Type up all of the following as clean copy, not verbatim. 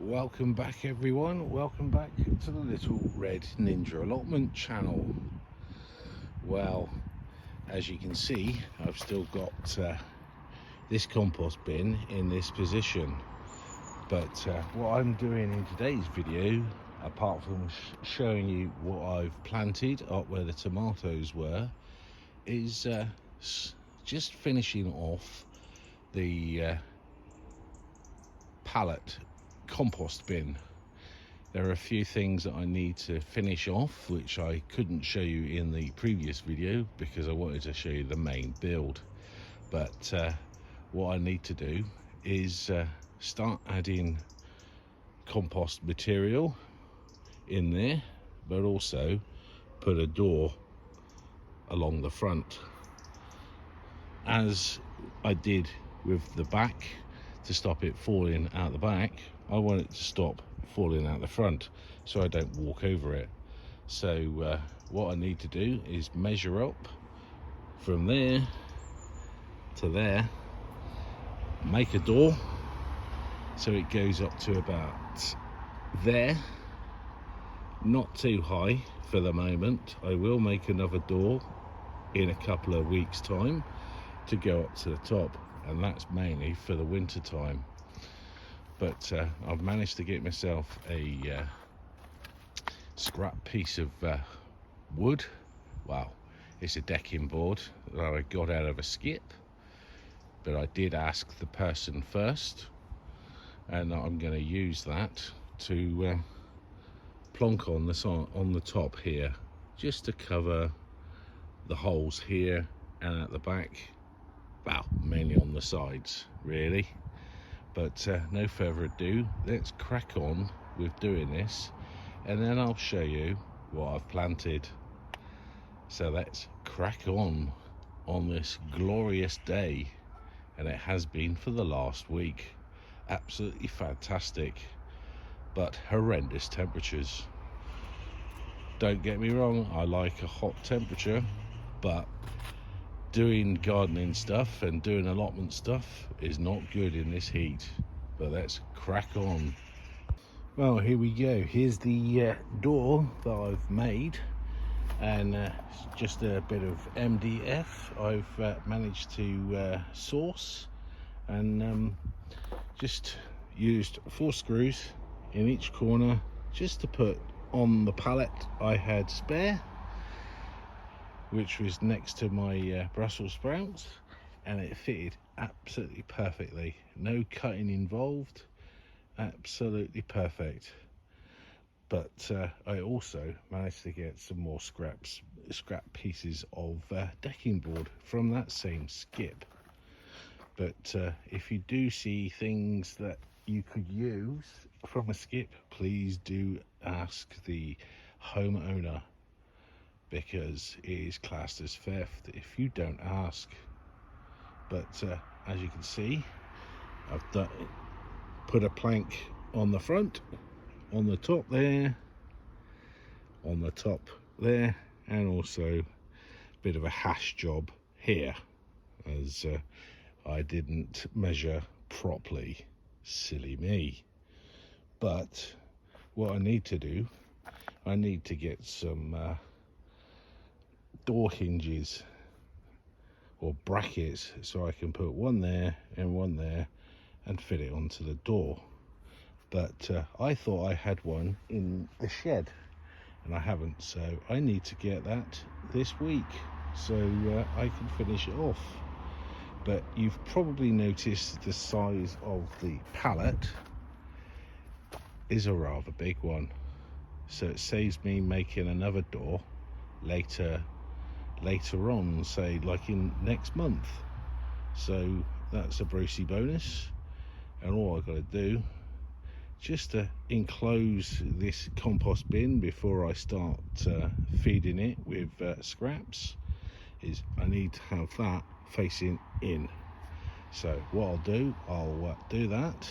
Welcome back everyone, welcome back to the Little Red Ninja Allotment channel. Well, as you can see, I've still got this compost bin in this position, but what I'm doing in today's video, apart from showing you what I've planted up where the tomatoes were, is just finishing off the pallet compost bin. There are a few things that I need to finish off which I couldn't show you in the previous video because I wanted to show you the main build, but what I need to do is start adding compost material in there, but also put a door along the front, as I did with the back. To stop it falling out the back, I want it to stop falling out the front so I don't walk over it. So what I need to do is measure up from there to there, make a door so it goes up to about there, not too high for the moment. I will make another door in a couple of weeks time to go up to the top, and that's mainly for the winter time. But I've managed to get myself a scrap piece of wood. Well, it's a decking board that I got out of a skip, but I did ask the person first, and I'm going to use that to plonk on the top here, just to cover the holes here and at the back. Well, mainly on the sides really. But no further ado, let's crack on with doing this, and then I'll show you what I've planted. So let's crack on this glorious day, and it has been for the last week. Absolutely fantastic, but horrendous temperatures. Don't get me wrong, I like a hot temperature, but doing gardening stuff and doing allotment stuff is not good in this heat. But let's crack on. Well, here we go. Here's the door that I've made, and just a bit of MDF I've managed to source, and just used 4 screws in each corner just to put on the pallet I had spare, which was next to my Brussels sprouts, and it fitted absolutely perfectly. No cutting involved, absolutely perfect. But I also managed to get some more scrap pieces of decking board from that same skip. But if you do see things that you could use from a skip, please do ask the homeowner, because it is classed as theft if you don't ask. But as you can see, I've put a plank on the front, on the top there, on the top there, and also a bit of a hash job here, as I didn't measure properly. Silly me. But what I need to do, I need to get some door hinges or brackets so I can put one there and one there and fit it onto the door. But I thought I had one in the shed, and I haven't, so I need to get that this week so I can finish it off. But you've probably noticed the size of the pallet is a rather big one, so it saves me making another door later on, say like in next month. So that's a Brucey bonus, and all I've got to do just to enclose this compost bin before I start feeding it with scraps is I need to have that facing in. So what I'll do that,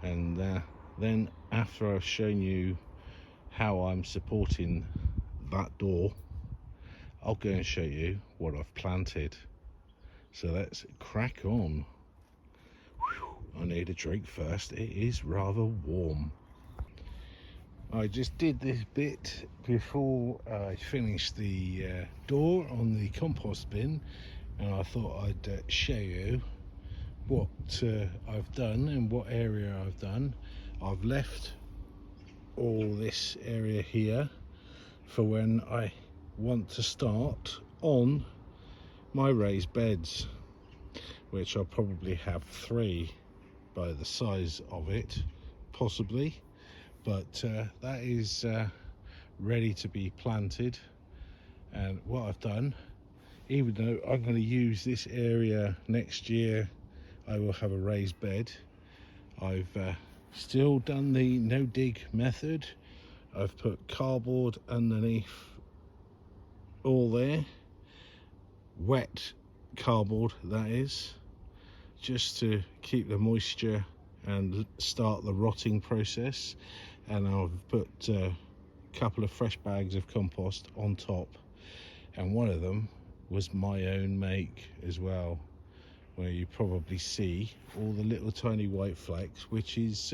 and then after I've shown you how I'm supporting that door, I'll go and show you what I've planted. So let's crack on. I need a drink first. It is rather warm. I just did this bit before I finished the door on the compost bin, and I thought I'd show you what I've done and what area I've done. I've left all this area here for when I want to start on my raised beds, which I'll probably have 3 by the size of it, possibly, but that is ready to be planted. And what I've done, even though I'm going to use this area next year, I will have a raised bed. I've still done the no dig method. I've put cardboard underneath all there, wet cardboard that is, just to keep the moisture and start the rotting process. And I've put a couple of fresh bags of compost on top, and one of them was my own make as well, where you probably see all the little tiny white flecks, which is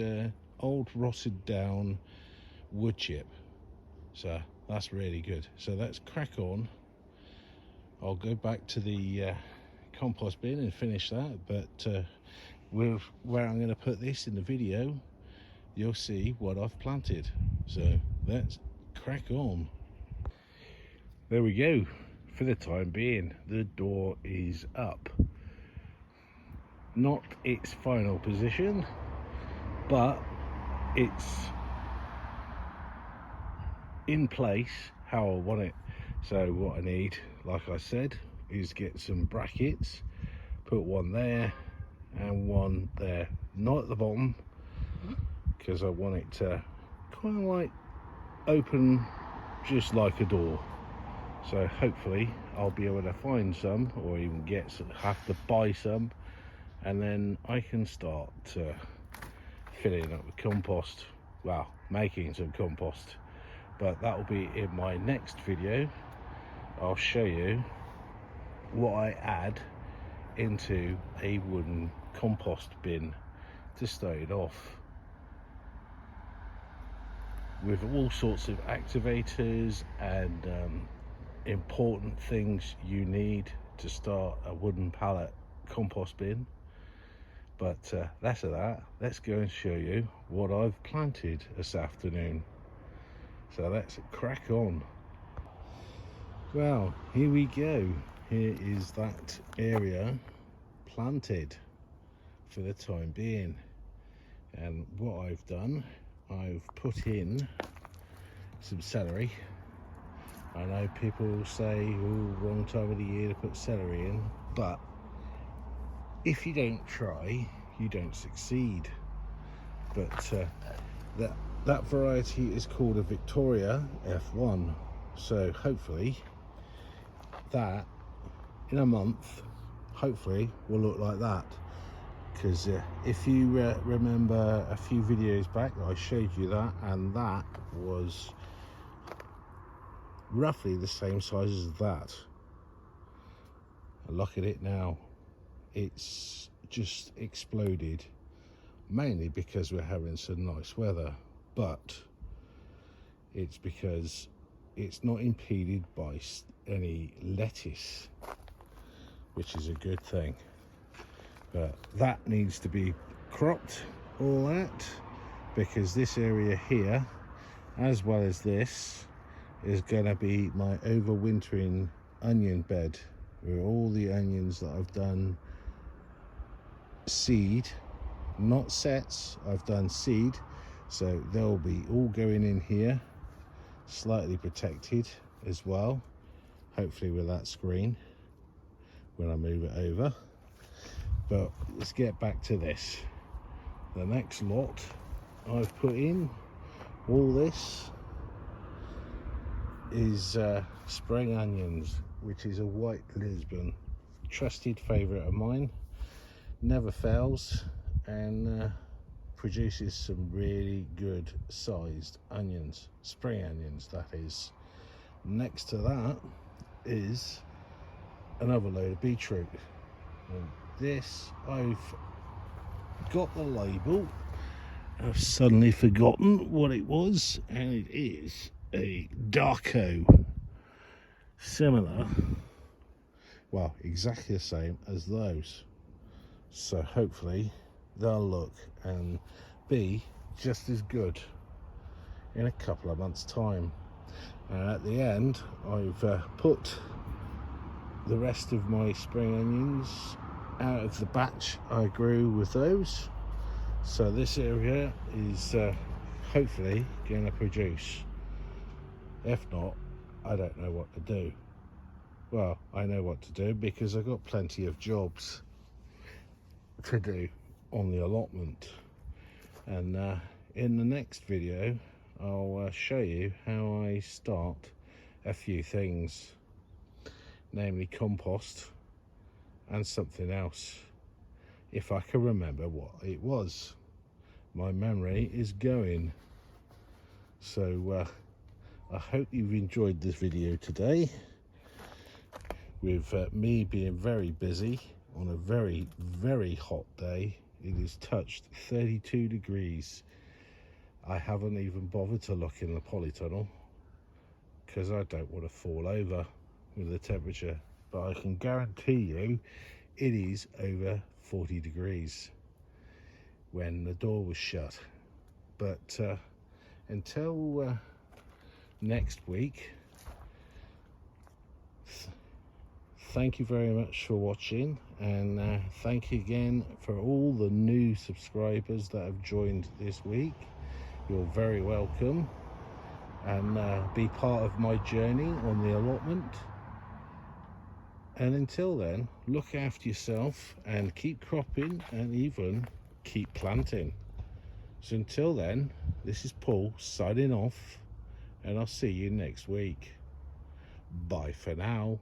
old rotted down wood chip. So that's really good. So let's crack on. I'll go back to the compost bin and finish that, but where I'm going to put this in the video, you'll see what I've planted. So let's crack on. There we go. For the time being, the door is up. Not its final position, but it's in place how I want it. So what I need, like I said, is get some brackets, put one there and one there, not at the bottom, because I want it to kind of like open just like a door. So hopefully I'll be able to find some, or even get some, have to buy some, and then I can start filling up with compost, well, making some compost. But that will be in my next video. I'll show you what I add into a wooden compost bin to start it off, with all sorts of activators and important things you need to start a wooden pallet compost bin. But less of that, let's go and show you what I've planted this afternoon. So let's crack on. Well, here we go. Here is that area planted for the time being. And what I've done, I've put in some celery. I know people say, oh, wrong time of the year to put celery in, but if you don't try, you don't succeed. But that variety is called a Victoria F1. So hopefully that in a month, hopefully will look like that. Because if you remember a few videos back, I showed you that, and that was roughly the same size as that. And look at it now, it's just exploded, mainly because we're having some nice weather, but it's because it's not impeded by any lettuce, which is a good thing. But that needs to be cropped, all that, because this area here, as well as this, is going to be my overwintering onion bed, where all the onions that I've done seed, not sets, I've done seed, so they'll be all going in here, slightly protected as well, hopefully with that screen when I move it over. But let's get back to this. The next lot I've put in, all this is spring onions, which is a white Lisbon, trusted favourite of mine, never fails, and produces some really good sized onions, spring onions that is. Next to that is another load of beetroot. And this I've got the label. I've suddenly forgotten what it was, and it is a Darko, similar, well, exactly the same as those. So hopefully they'll look and be just as good in a couple of months' time. And at the end, I've put the rest of my spring onions out of the batch I grew with those. So this area is hopefully going to produce. If not, I don't know what to do. Well, I know what to do because I've got plenty of jobs to do on the allotment. And in the next video, I'll show you how I start a few things, namely compost and something else, if I can remember what it was. My memory is going. So I hope you've enjoyed this video today, with me being very busy on a very, very hot day. It has touched 32 degrees. I haven't even bothered to look in the polytunnel because I don't want to fall over with the temperature, but I can guarantee you it is over 40 degrees when the door was shut. But until next week, thank you very much for watching, and thank you again for all the new subscribers that have joined this week. You're very welcome, and be part of my journey on the allotment. And until then, look after yourself and keep cropping and even keep planting. So until then, this is Paul signing off, and I'll see you next week. Bye for now.